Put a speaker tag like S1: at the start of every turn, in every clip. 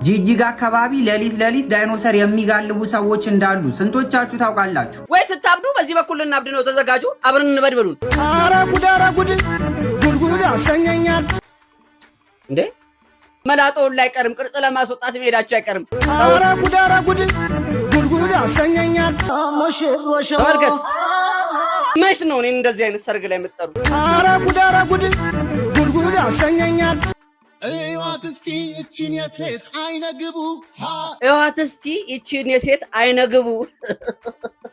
S1: ጂጂጋ አካባቢ ሌሊት ዳይኖሰር የሚጋልቡ ሰዎች እንዳሉ ስንቶቻችሁ ታውቃላችሁ?
S2: ወይ ስታብዱ በዚህ በኩል ልናብድ ነው ተዘጋጁ። አብረን እንበድበሉን።
S3: ኧረ ጉድ አሰኘኛል
S2: እንዴ መላጦውን ላይ ቀርም ቅርጽ ለማስወጣት መሄዳችሁ አይቀርም።
S3: ኧረ ጉድ አሰኘኛል
S2: ተመልከት። መች ነው እኔን እንደዚህ አይነት ሰርግ ላይ የምትጠሩ?
S3: ኧረ ጉድ አሰኘኛል። እዋት እስቲ እቺን የሴት
S2: አይነግቡ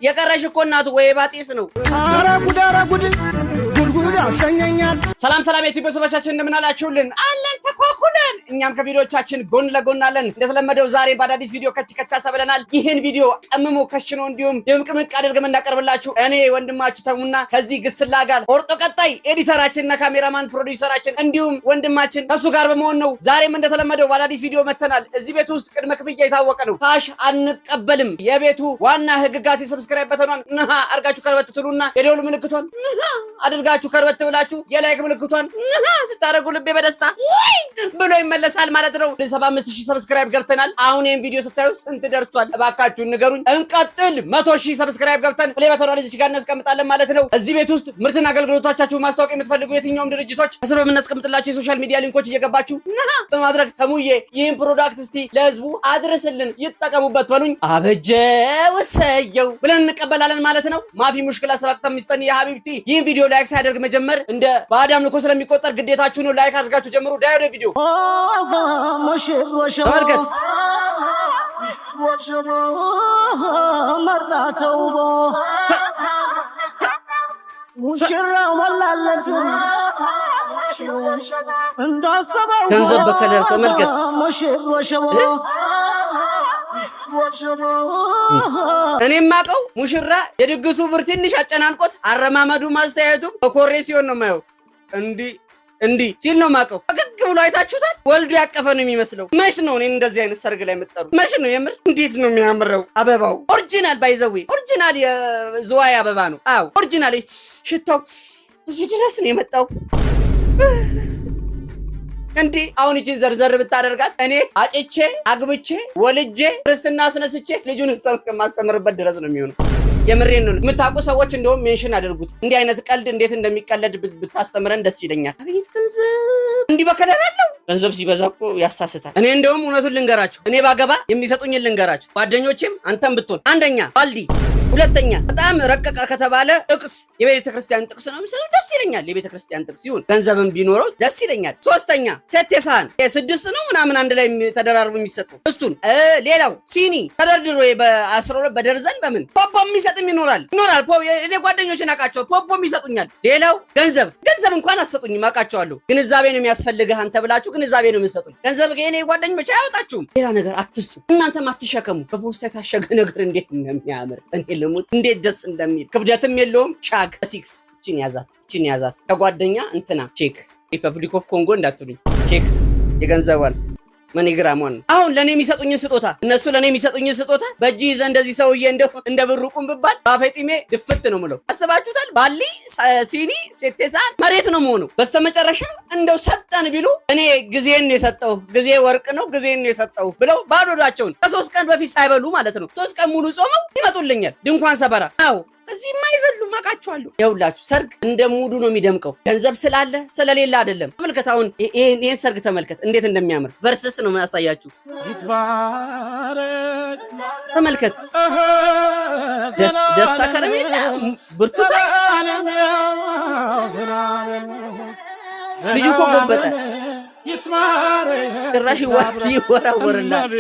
S2: የቀረሽ እኮ እናቱ ወይ ባጢስ ነው።
S3: ኧረ ጉድ አሰኘኛል።
S2: ሰላም የኢትዮጵያ ሰዎቻችን እንደምን አላችሁልን? አለን ተኳኩለን። እኛም ከቪዲዮቻችን ጎን ለጎን አለን። እንደተለመደው ዛሬ በአዳዲስ ቪዲዮ ከቻ ሰብለናል። ይህን ቪዲዮ ቀምሞ ከሽኖ እንዲሁም ድምቅምቅ አድርገን እናቀርብላችሁ እኔ ወንድማችሁ ተሙና ከዚህ ግስላ ጋር ኦርጦ ቀጣይ ኤዲተራችንና ካሜራማን ፕሮዲውሰራችን እንዲሁም ወንድማችን ከሱ ጋር በመሆን ነው። ዛሬም እንደተለመደው በአዳዲስ ቪዲዮ መተናል። እዚህ ቤት ውስጥ ቅድመ ክፍያ የታወቀ ነው። ካሽ አንቀበልም። የቤቱ ዋና ህግጋት ሰብስክራይብ በተኗን ነሃ አርጋችሁ ከርበት ትሉና የደውል ምልክቷን ነሃ አድርጋችሁ ከርበት ብላችሁ የላይክ ምልክቷን ነሃ ስታረጉ ልቤ በደስታ ብሎ ይመለሳል ማለት ነው። 75000 ሰብስክራይብ ገብተናል። አሁን ይሄን ቪዲዮ ስታዩ ስንት ደርሷል? እባካችሁ ንገሩኝ። እንቀጥል። 100000 ሰብስክራይብ ገብተን ፕሌይ በተኗን እዚህ ጋር እናስቀምጣለን ማለት ነው። እዚህ ቤት ውስጥ ምርትና አገልግሎቶቻችሁ ማስተዋወቅ የምትፈልጉ የትኛውም ድርጅቶች ከስር በምናስቀምጥላችሁ የሶሻል ሚዲያ ሊንኮች እየገባችሁ ነሃ በማድረግ ተሙዬ ይህን ፕሮዳክት እስቲ ለህዝቡ አድርስልን ይጠቀሙበት በሉኝ። አበጀ ወሰየው ብለን እንቀበላለን ማለት ነው። ማፊ ሙሽክላ ሰባክተም ሚስተን የሀቢብቲ ይህን ቪዲዮ ላይክ ሳያደርግ መጀመር እንደ ባዳም ልኮ ስለሚቆጠር ግዴታችሁ ነው። ላይክ አድርጋችሁ ጀምሩ። ዳይሬ ቪዲዮ ተመልከት። ገንዘብ በከለር ተመልከት። እኔም ማቀው ሙሽራ የድግሱ ብር ትንሽ አጨናንቆት አረማመዱ ማስተያየቱም በኮሬ ሲሆን ነው ማየው። እንዲ ሲል ነው ማቀው። ፈገግ ብሎ አይታችሁታል። ወልዱ ያቀፈ ነው የሚመስለው። መች ነው እኔን እንደዚህ አይነት ሰርግ ላይ የምትጠሩ? መች ነው የምር? እንዴት ነው የሚያምረው አበባው! ኦሪጂናል ባይዘዌ ኦሪጂናል የዝዋይ አበባ ነው። አዎ ኦሪጂናል ሽታው እዚህ ድረስ ነው የመጣው። እንዴ አሁን እቺ ዘርዘር ብታደርጋት እኔ አጭቼ አግብቼ ወልጄ ክርስትና አስነስቼ ልጁን ማስተምርበት ድረስ ነው የሚሆነው። የምሬን ነው። የምታውቁ ሰዎች እንደውም ሜንሽን አድርጉት። እንዲህ አይነት ቀልድ እንዴት እንደሚቀለድ ብታስተምረን ደስ ይለኛል። አቤት ገንዘብ እንዲህ በከለር አለው። ገንዘብ ሲበዛ እኮ ያሳስታል። እኔ እንደውም እውነቱን ልንገራችሁ፣ እኔ ባገባ የሚሰጡኝን ልንገራችሁ። ጓደኞቼም አንተም ብትሆን አንደኛ ባልዲ፣ ሁለተኛ በጣም ረቀቀ ከተባለ ጥቅስ የቤተ ክርስቲያን ጥቅስ ነው የሚሰጡት። ደስ ይለኛል። የቤተ ክርስቲያን ጥቅስ ይሁን ገንዘብም ቢኖረው ደስ ይለኛል። ሶስተኛ ሴት የሳህን የስድስት ነው ምናምን አንድ ላይ ተደራርቦ የሚሰጡ እሱን። ሌላው ሲኒ ተደርድሮ በ12 በደርዘን በምን ፖፖም የሚሰጥም ይኖራል። እኔ ጓደኞችን አውቃቸው ፖፖም ይሰጡኛል። ሌላው ገንዘብ እንኳን አሰጡኝም አውቃቸዋለሁ። ግንዛቤ ነው የሚያስፈልግህ አንተ ብላችሁ ግንዛቤ ነው የምትሰጡኝ። ገንዘብ ግን እኔ ጓደኞች አያወጣችሁም። ሌላ ነገር አትስጡ። እናንተም አትሸከሙ። በፖስታ የታሸገ ነገር እንዴት እንደሚያምር እኔ ልሙት እንዴት ደስ እንደሚል። ክብደትም የለውም። ሻግ 6 ቺን ያዛት ከጓደኛ እንትና ቼክ ሪፐብሊክ ኦፍ ኮንጎ እንዳትሉኝ። ቼክ የገንዘቧን መኒግራሟን አሁን ለኔ የሚሰጡኝን ስጦታ እነሱ ለኔ የሚሰጡኝን ስጦታ በእጅ ይዘህ እንደዚህ ሰውዬ እንደ ብሩቁም ብባል ባፈጢሜ ድፍት ነው ምለው። አስባችሁታል? ባሊ ሲኒ ሴቴሳን መሬት ነው መሆኑ። በስተመጨረሻ እንደው ሰጠን ቢሉ እኔ ጊዜን ነው የሰጠው፣ ጊዜ ወርቅ ነው፣ ጊዜን ነው የሰጠው ብለው ባዶዳቸውን ከ3 ቀን በፊት ሳይበሉ ማለት ነው 3 ቀን ሙሉ ጾመው ይመጡልኛል። ድንኳን ሰበራ አዎ እዚህ ማይዘሉ ማቃቸዋለሁ። ይኸውላችሁ ሰርግ እንደ ሙዱ ነው የሚደምቀው። ገንዘብ ስላለ ስለሌላ አይደለም። ተመልከት፣ አሁን ይሄን ሰርግ ተመልከት እንዴት እንደሚያምር። ቨርስስ ነው ማሳያችሁ። ተመልከት፣ ደስታ ከረሜላ፣ ብርቱካን። ልጁ እኮ ጎበጠ። ጭራሽ ይወራወርላል።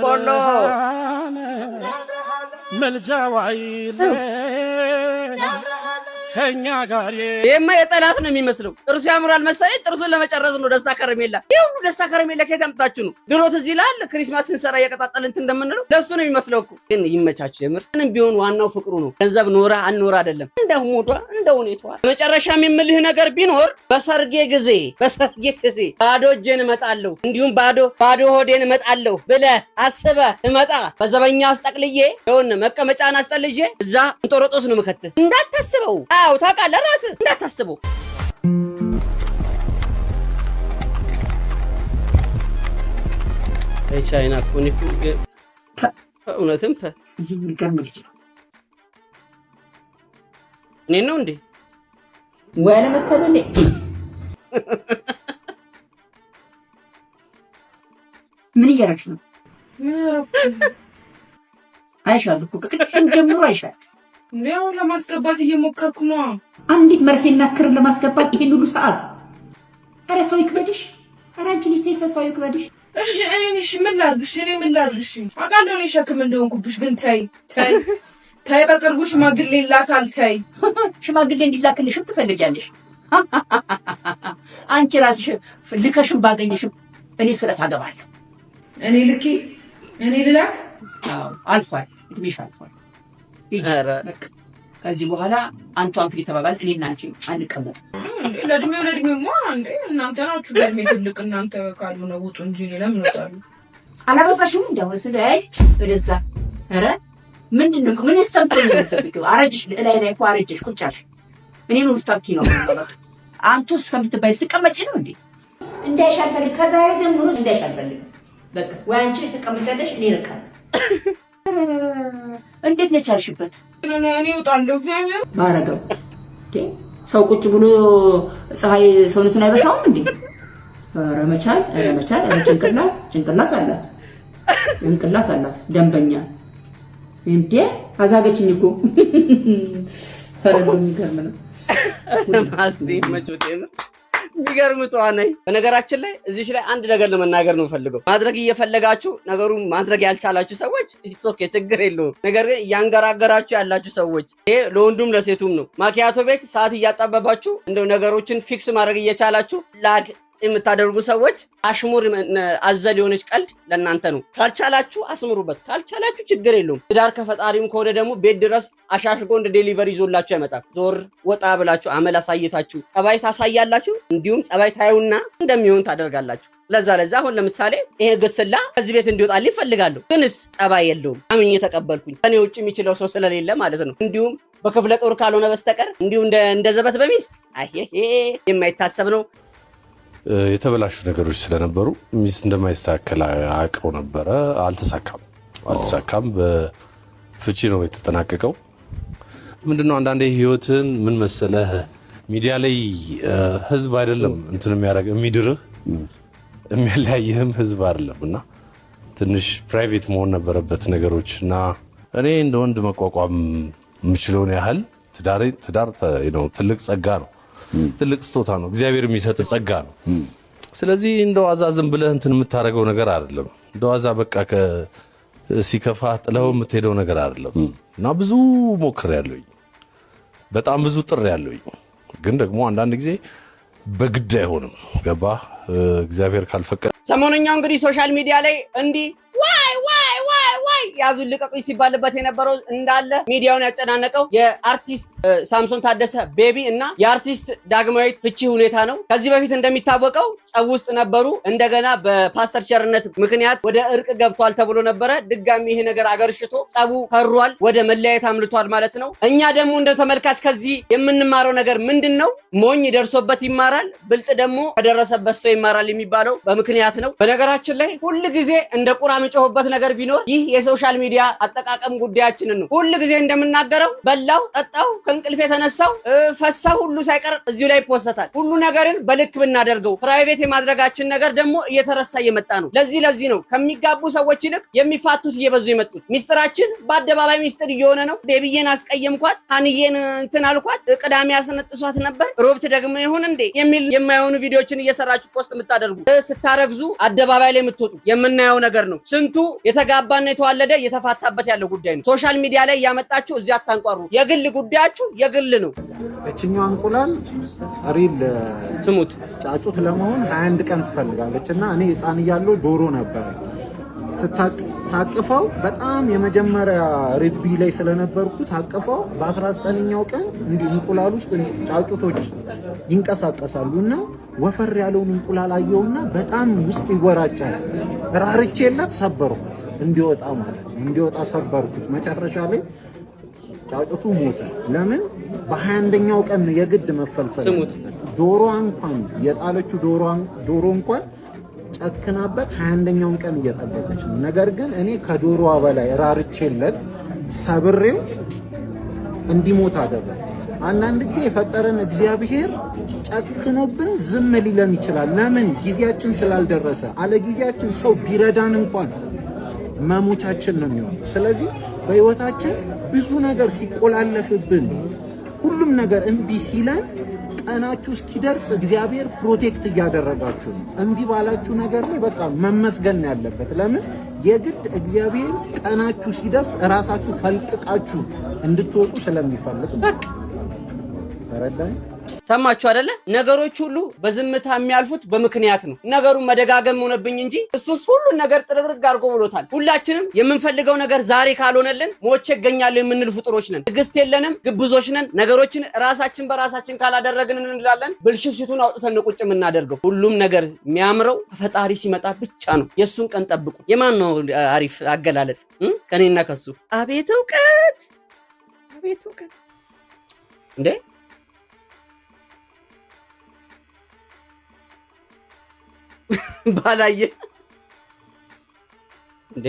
S2: ቦሎ መልጃዋይለ ከኛ ጋር የማ የጠላት ነው የሚመስለው። ጥርሱ ያምራል መሰለኝ። ጥርሱን ለመጨረስ ነው ደስታ ከረሜላ። ይሁን ደስታ ከረሜላ ከታምጣችሁ ነው። ድሮት እዚህ ላል ክሪስማስ ስንሰራ እየቀጣጠልን እንደምንለው ለሱ ነው የሚመስለው እኮ። ግን ይመቻችሁ የምር። ምንም ቢሆን ዋናው ፍቅሩ ነው። ገንዘብ ኖራ አንኖራ አይደለም። እንደው ሞዷ እንደው ሁኔታዋ። መጨረሻም የምልህ ነገር ቢኖር በሰርጌ ጊዜ ባዶ እጄን እመጣለሁ እንዲሁም ባዶ ሆዴን እመጣለሁ ብለህ አስበህ እመጣ በዘበኛ አስጠቅልዬ የሆነ መቀመጫን አስጠልዬ እዛ እንጦሮጦስ ነው የምከትህ እንዳታስበው። አው ታውቃለህ ራስህ እንዳታስበው። ቻይና ኮኒክ እውነትም
S1: እዚህ የሚገርም ልጅ ነው።
S2: እኔ ነው እንዴ
S1: ወለ መተለለ ምን እያደረግሽ ነው? አይሻል እኮ ከቅድም ጀምሮ አይሻል
S4: ነው ለማስገባት እየሞከርኩ ነው።
S1: አንዲት መርፌና ክር ለማስገባት ይሄን ሁሉ ሰዓት? አረ ሰው ይክበድሽ። አረ አንቺ ልጅ ተሰው ይክበድሽ።
S4: እሺ እኔሽ ምን ላድርግሽ? አቃለው ነው ሸክም እንደሆንኩብሽ ግን ተይ በቅርቡ ሽማግሌ ላካል። ተይ
S1: ሽማግሌ እንዲላክልሽም ትፈልጊያለሽ? አንቺ ራስሽ ልከሽም ባገኘሽም እኔ ስለት አገባለሁ።
S4: እኔ ልላክ?
S1: አዎ አልፏል፣ እድሜሽ አልፏል። በቃ ከዚህ በኋላ አንቱ እየተባባል እኔና አንቺ አንቀመጥ።
S4: ለእድሜማ እናንተ ናችሁ ለእድሜ ትልቅ። እናንተ ካሉ ነው ውጡ እንጂ ለምን ወጣሉ?
S1: አላበዛሽም እንደው ስለይ ወደዛ። ኧረ ምንድነው ምን ስተምጥኝ ነው ተብቂው? አረጅሽ ላይ አረጅሽ ቁጫሽ እኔ ነው ልታኪ ነው ማለት አንቱስ ከምትባይ ትቀመጪ ነው እንዴ? እንዳይሻል ፈልግ። ከዛሬ ጀምሮ እንዳይሻል ፈልግ። በቃ ወይ አንቺ ተቀመጫለሽ እኔ ልቀር። እንዴት ነች አልሽበት?
S4: እኔ እወጣለሁ። እግዚአብሔር
S1: ባረገው ሰው ቁጭ ብሎ ፀሐይ ሰውነቱን አይበሳውም እንዴ? ኧረ መቻል ጭንቅላት አላት ደንበኛ እንዴ አዛገችኝ እኮ። ኧረ የሚገርም ነው።
S2: ማስቲ መቾቴ ነው የሚገርም ተዋናይ። በነገራችን ላይ እዚህ ላይ አንድ ነገር ለመናገር ነው ፈልገው ማድረግ እየፈለጋችሁ ነገሩን ማድረግ ያልቻላችሁ ሰዎች ኦኬ ችግር የለውም። ነገር ግን ያንገራገራችሁ ያላችሁ ሰዎች ይሄ ለወንዱም ለሴቱም ነው። ማኪያቶ ቤት ሰዓት እያጣበባችሁ እንደው ነገሮችን ፊክስ ማድረግ እየቻላችሁ ላግ የምታደርጉ ሰዎች አሽሙር አዘል የሆነች ቀልድ ለእናንተ ነው። ካልቻላችሁ አስምሩበት፣ ካልቻላችሁ ችግር የለውም። ትዳር ከፈጣሪም ከሆነ ደግሞ ቤት ድረስ አሻሽጎ እንደ ዴሊቨሪ ይዞላችሁ አይመጣም። ዞር ወጣ ብላችሁ አመል አሳይታችሁ ጸባይ ታሳያላችሁ። እንዲሁም ጸባይ ታዩና እንደሚሆን ታደርጋላችሁ። ለዛ አሁን ለምሳሌ ይሄ ግስላ ከዚህ ቤት እንዲወጣልኝ ይፈልጋለሁ፣ ግንስ ጸባይ የለውም። አምኜ ተቀበልኩኝ። ከኔ ውጭ የሚችለው ሰው ስለሌለ ማለት ነው። እንዲሁም በክፍለ ጦር ካልሆነ በስተቀር እንዲሁ እንደ ዘበት በሚስት አይሄ የማይታሰብ ነው።
S5: የተበላሹ ነገሮች ስለነበሩ ሚስት እንደማይስተካከል አውቀው ነበረ። አልተሳካም። በፍቺ ነው የተጠናቀቀው። ምንድነው አንዳንዴ ህይወትን ምን መሰለህ ሚዲያ ላይ ህዝብ አይደለም እንትን የሚያደርግ የሚድርህ የሚያለያይህም ህዝብ አይደለም እና ትንሽ ፕራይቬት መሆን ነበረበት ነገሮች እና እኔ እንደ ወንድ መቋቋም የምችለውን ያህል ትዳር ትልቅ ጸጋ ነው። ትልቅ ስጦታ ነው። እግዚአብሔር የሚሰጥ ጸጋ ነው። ስለዚህ እንደዋዛ ዝም ብለህ እንትን የምታረገው ነገር አይደለም። እንደዋዛ በቃ ሲከፋ ጥለው የምትሄደው ነገር አይደለም እና ብዙ ሞክሬያለሁ። በጣም ብዙ ጥሬያለሁ። ግን ደግሞ አንዳንድ ጊዜ በግድ አይሆንም። ገባ እግዚአብሔር ካልፈቀደ።
S2: ሰሞኑኛው እንግዲህ ሶሻል ሚዲያ ላይ እንዲህ ዋይ ያዙን ልቀቁኝ ሲባልበት የነበረው እንዳለ ሚዲያውን ያጨናነቀው የአርቲስት ሳምሶን ታደሰ ቤቢ እና የአርቲስት ዳግማዊት ፍቺ ሁኔታ ነው። ከዚህ በፊት እንደሚታወቀው ጸብ ውስጥ ነበሩ። እንደገና በፓስተር ቸርነት ምክንያት ወደ እርቅ ገብቷል ተብሎ ነበረ። ድጋሚ ይሄ ነገር አገርሽቶ ጸቡ ከሯል፣ ወደ መለያየት አምልቷል ማለት ነው። እኛ ደግሞ እንደ ተመልካች ከዚህ የምንማረው ነገር ምንድነው? ሞኝ ደርሶበት ይማራል፣ ብልጥ ደግሞ ከደረሰበት ሰው ይማራል የሚባለው በምክንያት ነው። በነገራችን ላይ ሁሉ ጊዜ እንደ ቁራ ምጮህበት ነገር ቢኖር ይህ የሶሻል ሚዲያ አጠቃቀም ጉዳያችንን ነው። ሁሉ ጊዜ እንደምናገረው በላው፣ ጠጣው፣ ከእንቅልፍ የተነሳው ፈሳው ሁሉ ሳይቀር እዚሁ ላይ ይፖሰታል። ሁሉ ነገርን በልክ ብናደርገው ፕራይቬት የማድረጋችን ነገር ደግሞ እየተረሳ እየመጣ ነው። ለዚህ ነው ከሚጋቡ ሰዎች ይልቅ የሚፋቱት እየበዙ የመጡት። ሚስጥራችን በአደባባይ ሚስጥር እየሆነ ነው። ቤቢዬን አስቀየምኳት፣ ሀንዬን እንትን አልኳት፣ ቅዳሜ ያስነጥሷት ነበር፣ ሮብት ደግሞ ይሁን እንዴ የሚል የማይሆኑ ቪዲዮችን እየሰራችሁ ፖስት የምታደርጉ ስታረግዙ አደባባይ ላይ የምትወጡ የምናየው ነገር ነው። ስንቱ የተጋባና የተዋለደ የተፋታበት ያለው ጉዳይ ነው። ሶሻል ሚዲያ ላይ ያመጣችሁ እዚህ አታንቋሩ። የግል ጉዳያችሁ የግል ነው።
S6: እችኛው እንቁላል ሪል
S2: ስሙት
S6: ጫጩት ለመሆን 21 ቀን ትፈልጋለች እና እኔ ህፃን እያለሁ ዶሮ ነበረ ታቅፈው በጣም የመጀመሪያ ርቢ ላይ ስለነበርኩ ታቅፈው በ19ኛው ቀን እንዲህ እንቁላል ውስጥ ጫጩቶች ይንቀሳቀሳሉ እና ወፈር ያለውን እንቁላል አየውና በጣም ውስጥ ይወራጫል። ራርቼላት ሰበርኩት እንዲወጣ ማለት ነው። እንዲወጣ ሰበርኩት። መጨረሻ ላይ ጫጩቱ ሞተ። ለምን? በ21ኛው ቀን የግድ መፈልፈል።
S2: ስሙት
S6: ዶሮ እንኳን የጣለችው ዶሮ እንኳን ጨክናበት 21ኛውን ቀን እየጠበቀች ነው። ነገር ግን እኔ ከዶሮዋ በላይ ራርቼለት ሰብሬው እንዲሞት አደረገ። አንዳንድ ጊዜ የፈጠረን እግዚአብሔር ጨክኖብን ዝም ሊለን ይችላል። ለምን? ጊዜያችን ስላልደረሰ። አለ ጊዜያችን ሰው ቢረዳን እንኳን መሞቻችን ነው የሚሆነው። ስለዚህ በህይወታችን ብዙ ነገር ሲቆላለፍብን፣ ሁሉም ነገር እምቢ ሲለን ቀናችሁ እስኪደርስ እግዚአብሔር ፕሮቴክት እያደረጋችሁ ነው። እምቢ ባላችሁ ነገር ላይ በቃ መመስገን ያለበት። ለምን? የግድ እግዚአብሔር ቀናችሁ ሲደርስ እራሳችሁ ፈልቅቃችሁ እንድትወጡ ስለሚፈልግ ነው። ተረዳኝ?
S2: ሰማችሁ አይደለ? ነገሮች ሁሉ በዝምታ የሚያልፉት በምክንያት ነው። ነገሩን መደጋገም ሆነብኝ እንጂ እሱስ ሁሉን ነገር ጥርግርግ አድርጎ ብሎታል። ሁላችንም የምንፈልገው ነገር ዛሬ ካልሆነልን ሞቼ እገኛለሁ የምንል ፍጡሮች ነን። ትዕግስት የለንም፣ ግብዞች ነን። ነገሮችን ራሳችን በራሳችን ካላደረግን እንላለን። ብልሽሽቱን አውጥተን ቁጭ የምናደርገው። ሁሉም ነገር የሚያምረው ከፈጣሪ ሲመጣ ብቻ ነው። የእሱን ቀን ጠብቁ። የማን ነው አሪፍ አገላለጽ? ከኔና ከሱ። አቤት እውቀት፣ አቤት እውቀት እንዴ! ባላየ እንዴ!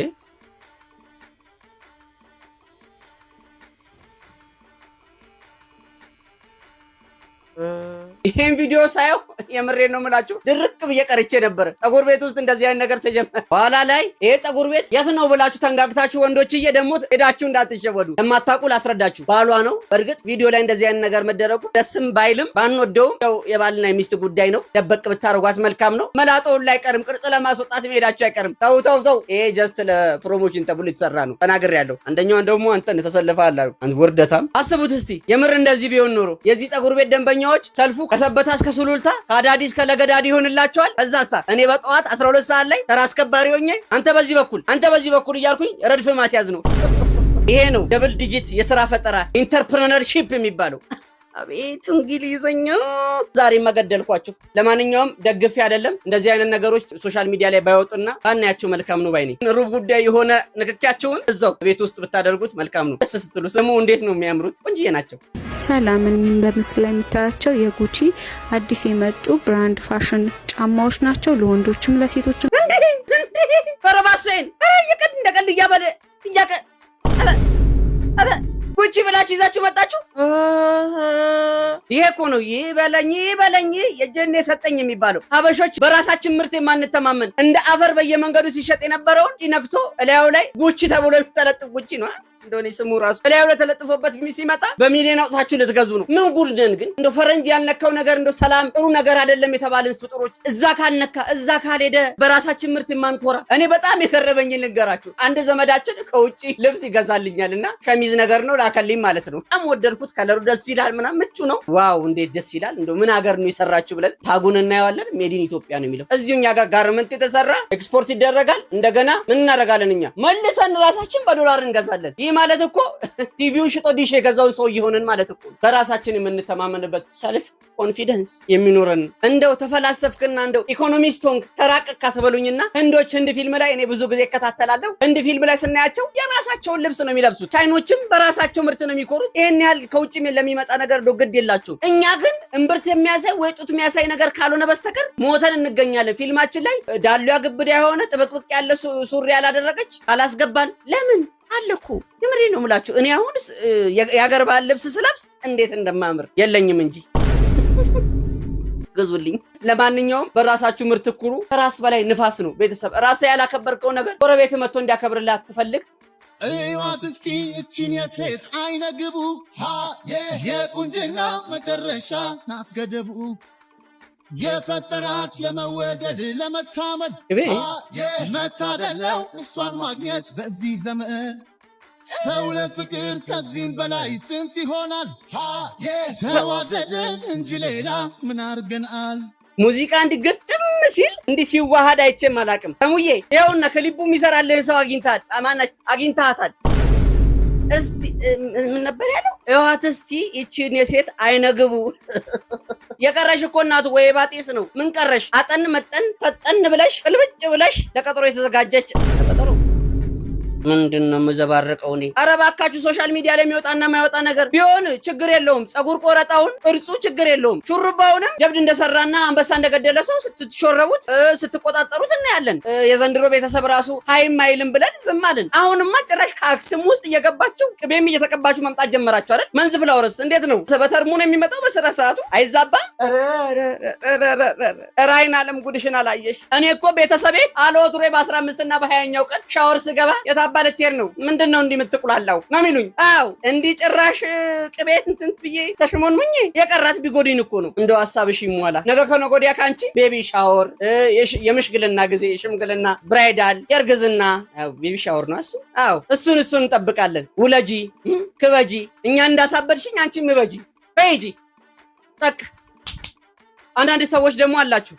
S2: ይሄን ቪዲዮ ሳየው የምሬን ነው የምላችሁ ድርቅ ብዬ ቀርቼ ነበር። ፀጉር ቤት ውስጥ እንደዚህ አይነት ነገር ተጀመረ። በኋላ ላይ ይሄ ፀጉር ቤት የት ነው ብላችሁ ተንጋግታችሁ ወንዶችዬ ደግሞ ሄዳችሁ እንዳትሸወዱ። ለማታውቁ ላስረዳችሁ። ባሏ ነው። በእርግጥ ቪዲዮ ላይ እንደዚህ አይነት ነገር መደረጉ ደስም ባይልም ባንወደውም ያው የባልና የሚስት ጉዳይ ነው። ደበቅ ብታረጓት መልካም ነው። መላጦውን ላይ ቀርም ቅርጽ ለማስወጣት ሄዳችሁ አይቀርም። ተው ተው ተው። ይሄ ጀስት ለፕሮሞሽን ተብሎ የተሰራ ነው። ተናግሬያለሁ። አንደኛውን ደግሞ አንተን ተሰልፈሃል አሉ። አንተ ወርደታም። አስቡት እስቲ የምር እንደዚህ ቢሆን ኖሮ የዚህ ፀጉር ቤት ደንበኛዎች ሰልፉ ከሰበታ እስከ ሱሉልታ ከአዳዲ እስከ ለገዳዲ ይሆንላቸዋል። እዛሳ እኔ በጠዋት 12 ሰዓት ላይ ተራ አስከባሪ ሆኜ አንተ በዚህ በኩል እያልኩኝ ረድፍ ማስያዝ ነው። ይሄ ነው ደብል ዲጂት የሥራ ፈጠራ ኢንተርፕረነርሺፕ የሚባለው። አቤት እንግሊዘኛ! ዛሬ መገደልኳችሁ። ለማንኛውም ደግፌ አይደለም እንደዚህ አይነት ነገሮች ሶሻል ሚዲያ ላይ ባይወጡና ባናያችሁ መልካም ነው ባይኔ። ሩብ ጉዳይ የሆነ ንክኪያችሁን እዛው ቤት ውስጥ ብታደርጉት መልካም ነው። ደስ ስትሉ ስሙ እንዴት ነው የሚያምሩት! ቆንጆዬ ናቸው።
S7: ሰላምን በምስል ላይ የምታያቸው የጉቺ አዲስ የመጡ ብራንድ ፋሽን ጫማዎች ናቸው። ለወንዶችም ለሴቶችም።
S2: ፈረባሶን ይቀድ እንደቀል እያበለ ጉቺ ብላችሁ ይዛችሁ መጣችሁ። ይሄ እኮ ነው ይበለኝ የጀኔ ሰጠኝ የሚባለው። ሀበሾች በራሳችን ምርት የማንተማመን እንደ አፈር በየመንገዱ ሲሸጥ የነበረውን ነክቶ እላዩ ላይ ጉቺ ተብሎ የሚተለጥፍ ጉቺ ነው እንደሆነ ስሙ ራሱ እላዩ ላይ ተለጥፎበት ሲመጣ በሚሊዮን አውጥታችሁ ልትገዙ ነው። ምን ጉድ ነን ግን! እንደ ፈረንጅ ያልነካው ነገር እንደ ሰላም ጥሩ ነገር አይደለም የተባልን ፍጡሮች እዛ ካልነካ እዛ ካልሄደ በራሳችን ምርት የማንኮራ። እኔ በጣም የከረበኝ ልንገራችሁ። አንድ ዘመዳችን ከውጪ ልብስ ይገዛልኛልና ሸሚዝ ነገር ነው ላከልኝ ማለት ነው። በጣም ወደድኩት። ከለሩ ደስ ይላል ምናምን ምቹ ነው። ዋው እንዴት ደስ ይላል! እንደው ምን ሀገር ነው የሰራችሁ ብለን ታጉን እናየዋለን። ሜዲን ኢትዮጵያ ነው የሚለው። እዚሁ እኛ ጋር ጋርመንት የተሰራ ኤክስፖርት ይደረጋል። እንደገና ምን እናደርጋለን እኛ መልሰን ራሳችን በዶላር እንገዛለን። ማለት እኮ ቲቪውን ሽጦ ዲሽ የገዛው ሰው ይሆንን ማለት እኮ በራሳችን የምንተማመንበት ሰልፍ ኮንፊደንስ የሚኖረን። እንደው ተፈላሰፍክና እንደው ኢኮኖሚስት ሆንክ ተራቀቅ ካትበሉኝና ህንዶች ህንድ ፊልም ላይ እኔ ብዙ ጊዜ እከታተላለሁ። ህንድ ፊልም ላይ ስናያቸው የራሳቸውን ልብስ ነው የሚለብሱት። ቻይኖችም በራሳቸው ምርት ነው የሚኮሩት። ይሄን ያህል ከውጭ ለሚመጣ ነገር ነው ግድ የላቸው። እኛ ግን እምብርት የሚያሳይ ወይ ጡት የሚያሳይ ነገር ካልሆነ በስተቀር ሞተን እንገኛለን። ፊልማችን ላይ ዳሊያ ግብዳ የሆነ ጥብቅብቅ ያለ ሱሪ ያላደረገች አላስገባን። ለምን አለኩ የምሬ ነው የምላችሁ። እኔ አሁን የሀገር ባህል ልብስ ስለብስ እንዴት እንደማምር የለኝም እንጂ ገዙልኝ። ለማንኛውም በራሳችሁ ምርት ኩሩ። ከራስ በላይ ንፋስ ነው። ቤተሰብ ራስ ያላከበርከው ነገር ጎረቤት መጥቶ እንዲያከብርልህ አትፈልግ።
S3: እዩዋት እስኪ እቺን የሴት አይነ ግቡ የቁንጅና መጨረሻ ናት ገደቡ። የፈጠራት ለመወደድ ለመታመን መታደለው እሷን ማግኘት በዚህ ዘመን። ሰው ለፍቅር ከዚህም በላይ ስንት ይሆናል። ተዋደደን እንጂ ሌላ ምን አርገናል?
S2: ሙዚቃ እንዲገጥም ሲል እንዲህ ሲዋሃድ አይቼም አላቅም። ተሙዬ ይኸውና ክሊፑ የሚሰራልህ ሰው አግኝታታል። እስቲ ምን ነበር ያለው? እዋት እስቲ እቺን የሴት አይነግቡ። የቀረሽ እኮ እናቱ ወይ ባጢስ ነው። ምን ቀረሽ? አጠን መጠን ፈጠን ብለሽ ቅልብጭ ብለሽ ለቀጠሮ የተዘጋጀች ቀጠሮ ምንድነው መዘባረቀው? እኔ ኧረ እባካችሁ ሶሻል ሚዲያ ላይ የሚወጣና የማይወጣ ነገር ቢሆን ችግር የለውም። ጸጉር ቆረጣውን ቅርጹ ችግር የለውም። ሹሩባውንም ጀብድ እንደሰራና አንበሳ እንደገደለ ሰው ስትሾረቡት ስትቆጣጠሩት እናያለን። የዘንድሮ ቤተሰብ ራሱ ሃይም አይልም ብለን ዝም አልን። አሁንማ ጭራሽ ከአክስም ውስጥ እየገባችሁ ቅቤም እየተቀባችሁ መምጣት ጀመራችሁ አይደል? መንዝ ፍላወርስ እንዴት ነው? በተርሙ ነው የሚመጣው በስራ ሰዓቱ አይዛባም። ራይን አለም ጉድሽን አላየሽ። እኔ እኮ ቤተሰቤ አለወትሮ በ15 እና በ20ኛው ቀን ሻወር ስገባ የታባ ልትሄድ ነው ምንድነው እንዲህ የምትቁላላው ነው የሚሉኝ። አዎ እንዲህ ጭራሽ ቅቤ እንትን ብዬ ተሽሞንሙኝ የቀራት ቢጎዲን እኮ ነው። እንደው ሐሳብሽ ይሟላ። ነገ ከነገ ወዲያ ካንቺ ቤቢ ሻወር የምሽግልና ጊዜ የሽምግልና ብራይዳል የርግዝና ቤቢ ሻወር ነው እሱ። አዎ እሱን እንጠብቃለን። ውለጂ ክበጂ እኛ እንዳሳበድሽኝ አንቺ ምበጂ በይጂ ጠቅ አንዳንድ ሰዎች ደግሞ አላችሁ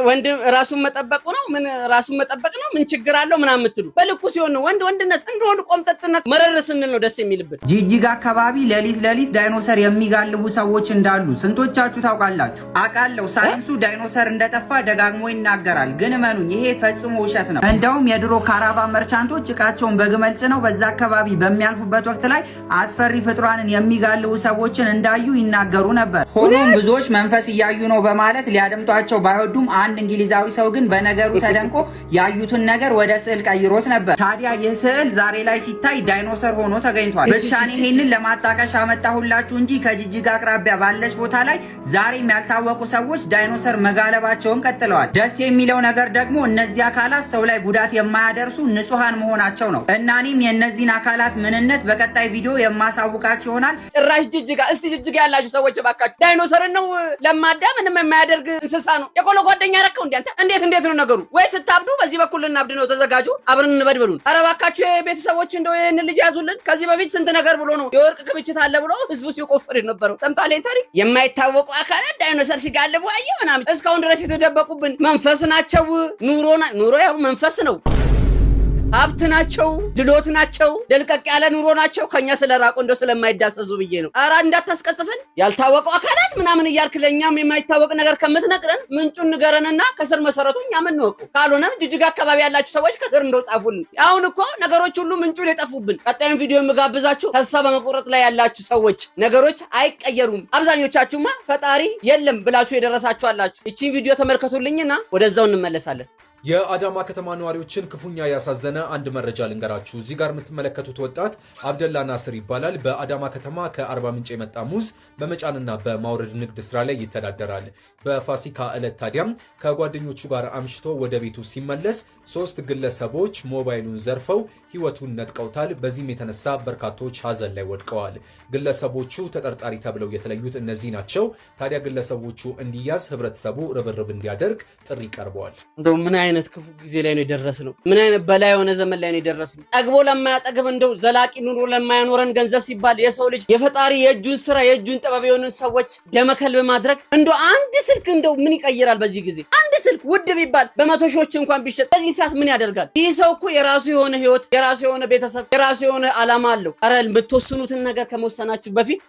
S2: ወንድ ራሱን መጠበቁ ነው ምን ራሱን መጠበቅ ነው ምን ችግር አለው ምናምን የምትሉ በልኩ ሲሆን ነው ወንድነት እንደሆነ ቆምጠጥና መረር ስንል ነው ደስ የሚልብን።
S8: ጂጂጋ አካባቢ ሌሊት ዳይኖሰር የሚጋልቡ ሰዎች እንዳሉ ስንቶቻችሁ ታውቃላችሁ? አውቃለሁ። ሳይንሱ ዳይኖሰር እንደጠፋ ደጋግሞ ይናገራል። ግን እመኑኝ ይሄ ፈጽሞ ውሸት ነው። እንደውም የድሮ ካራቫን መርቻንቶች እቃቸውን በግመል ጭነው በዛ አካባቢ በሚያልፉበት ወቅት ላይ አስፈሪ ፍጥሯንን የሚጋልቡ ሰዎችን እንዳዩ ይናገሩ ነበር። ሆኖም ብዙዎች መንፈስ እያዩ ነው ማለት ሊያደምጧቸው ባይወዱም አንድ እንግሊዛዊ ሰው ግን በነገሩ ተደንቆ ያዩትን ነገር ወደ ስዕል ቀይሮት ነበር። ታዲያ ይህ ስዕል ዛሬ ላይ ሲታይ ዳይኖሰር ሆኖ ተገኝቷል። ብቻኔ ይሄንን ለማጣቀሻ አመጣሁላችሁ እንጂ ከጂጂጋ አቅራቢያ ባለች ቦታ ላይ ዛሬም ያልታወቁ ሰዎች ዳይኖሰር መጋለባቸውን ቀጥለዋል። ደስ የሚለው ነገር ደግሞ እነዚህ አካላት ሰው ላይ ጉዳት የማያደርሱ ንጹሃን መሆናቸው ነው። እና እኔም የእነዚህን አካላት ምንነት በቀጣይ ቪዲዮ የማሳውቃችሁ ይሆናል።
S2: ጭራሽ ጂጂጋ እስቲ ጂጂጋ ያላችሁ ሰዎች ባካችሁ ዳይኖሰርን ነው ለማዳ ምንም የማያደርግ እንስሳ ነው። የቆሎ ጓደኛ ያረከው እንዴ? እንዴት ነው ነገሩ? ወይ ስታብዱ በዚህ በኩል ልናብድ ነው ተዘጋጁ፣ አብረን እንበድበሉን። ኧረ እባካችሁ የቤተሰቦች እንደው ይሄን ልጅ ያዙልን። ከዚህ በፊት ስንት ነገር ብሎ ነው የወርቅ ክምችት አለ ብሎ ህዝቡ ሲቆፍር የነበረው ሰምታለኝ። ታሪክ የማይታወቁ አካላት ዳይኖሰር ሲጋልቡ አየ ምናምን እስካሁን ድረስ የተደበቁብን መንፈስ ናቸው። ኑሮ ያው መንፈስ ነው። ሀብት ናቸው፣ ድሎት ናቸው፣ ደልቀቅ ያለ ኑሮ ናቸው። ከኛ ስለራቁ እንደው ስለማይዳሰሱ ብዬ ነው። ኧረ እንዳታስቀጽፈን ያልታወቀው አካላት ምናምን እያልክ ለኛም የማይታወቅ ነገር ከምትነግረን ምንጩን ንገረንና ከስር መሰረቱ እኛ ምን ነው። ካልሆነም ጂጂጋ አካባቢ ያላችሁ ሰዎች ከስር እንደው ጻፉልን። አሁን እኮ ነገሮች ሁሉ ምንጩን የጠፉብን። ቀጣዩን ቪዲዮ የምጋብዛችሁ ተስፋ በመቆረጥ ላይ ያላችሁ ሰዎች ነገሮች አይቀየሩም፣ አብዛኞቻችሁማ ፈጣሪ የለም ብላችሁ የደረሳችሁ አላችሁ። እቺን ቪዲዮ ተመልከቱልኝና ወደዛው እንመለሳለን።
S9: የአዳማ ከተማ ነዋሪዎችን ክፉኛ ያሳዘነ አንድ መረጃ ልንገራችሁ። እዚህ ጋር የምትመለከቱት ወጣት አብደላ ናስር ይባላል። በአዳማ ከተማ ከአርባ ምንጭ የመጣ ሙዝ በመጫንና በማውረድ ንግድ ስራ ላይ ይተዳደራል። በፋሲካ ዕለት ታዲያም ከጓደኞቹ ጋር አምሽቶ ወደ ቤቱ ሲመለስ 3 ግለሰቦች ሞባይሉን ዘርፈው ህይወቱን ነጥቀውታል። በዚህም የተነሳ በርካቶች ሀዘን ላይ ወድቀዋል። ግለሰቦቹ ተጠርጣሪ ተብለው የተለዩት እነዚህ ናቸው። ታዲያ ግለሰቦቹ እንዲያዝ ህብረተሰቡ ርብርብ እንዲያደርግ ጥሪ ቀርበዋል።
S2: እንደው ምን አይነት ክፉ ጊዜ ላይ ነው የደረስነው? ምን አይነት በላይ የሆነ ዘመን ላይ ነው የደረስነው? ጠግቦ ለማያጠግብ እንደው ዘላቂ ኑሮ ለማያኖረን ገንዘብ ሲባል የሰው ልጅ የፈጣሪ የእጁን ስራ የእጁን ጥበብ የሆኑን ሰዎች ደመከልብ ማድረግ እንደው አንድ ስልክ እንደው ምን ይቀይራል? በዚህ ጊዜ አንድ ስልክ ውድ ቢባል በመቶ ሺዎች እንኳን ቢሸጥ በዚህ ሰዓት ምን ያደርጋል? ይህ ሰው እኮ የራሱ የሆነ ህይወት፣ የራሱ የሆነ ቤተሰብ፣ የራሱ የሆነ ዓላማ አለው። አረ የምትወስኑትን ነገር ከመወሰናችሁ በፊት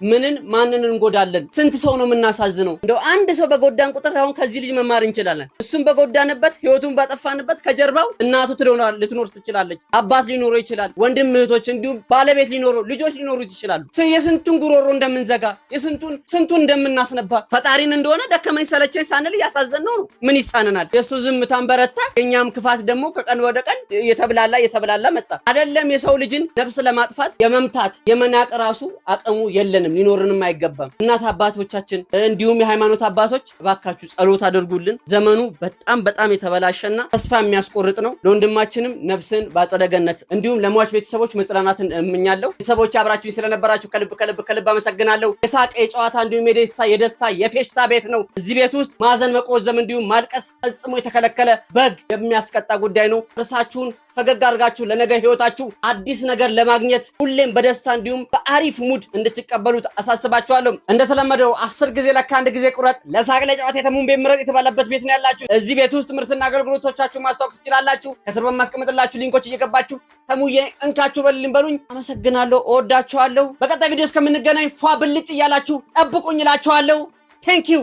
S2: ማንን እንጎዳለን? ስንት ሰው ነው የምናሳዝነው? እንደው አንድ ሰው በጎዳን ቁጥር አሁን ከዚህ ልጅ መማር እንችላለን። እሱም በጎዳንበት ህይወቱን ባጠፋንበት ከጀርባው እናቱ ልትኖር ትችላለች፣ አባት ሊኖረው ይችላል፣ ወንድም እህቶች፣ እንዲሁም ባለቤት ሊኖረው፣ ልጆች ሊኖሩት ይችላሉ። የስንቱን ጉሮሮ እንደምንዘጋ ስንቱን እንደምናስነባ ፈጣሪን እንደሆነ ደከመኝ ሰለቸኝ ሳንል እያሳዘንነው ነው። ምን ይሳነናል? የሱ ዝምታን በረታ፣ የኛም ክፋት ደግሞ ከቀን ወደ ቀን እየተብላላ መጣ። አይደለም የሰው ልጅን ነፍስ ለማጥፋት የመምታት የመናቅ ራሱ አቅሙ የለንም፣ ሊኖርንም አይገባም። እናት አባቶቻችን እንዲሁም የሃይማኖት አባቶች እባካችሁ ጸሎት አድርጉልን። ዘመኑ በጣም የተበላሸና ተስፋ የሚያስቆርጥ ነው። ለወንድማችንም ነፍስን በአጸደ ገነት እንዲሁም ለሟች ቤተሰቦች መጽናናትን እመኛለሁ። ቤተሰቦች አብራችሁኝ ስለነበራችሁ ከልብ አመሰግናለሁ። የሳቅ የጨዋታ እንዲሁም የደስታ የፌሽታ ቤት ነው። እዚህ ቤት ውስጥ ማዘን መቆዘም እንዲሁም ማልቀስ ፈጽሞ የተከለከለ በግ የሚያስቀጣ ጉዳይ ነው። እርሳችሁን ፈገግ አድርጋችሁ ለነገ ህይወታችሁ አዲስ ነገር ለማግኘት ሁሌም በደስታ እንዲሁም በአሪፍ ሙድ እንድትቀበሉት አሳስባችኋለሁ። እንደተለመደው 10 ጊዜ ለካ 1 ጊዜ ቁረጥ ለሳቅ ለጨዋታ የተሙን ቤት ምረጥ የተባለበት ቤት ነው ያላችሁ። እዚህ ቤት ውስጥ ምርትና አገልግሎቶቻችሁ ማስተዋወቅ ትችላላችሁ። ከስር በማስቀምጥላችሁ ሊንኮች እየገባችሁ ተሙዬ እንካችሁ በሉኝ። አመሰግናለሁ፣ እወዳችኋለሁ። በቀጣይ ቪዲዮ እስከምንገናኝ ፏ ብልጭ እያላችሁ ጠብቁኝ እላችኋለሁ። ቴንክ ዩ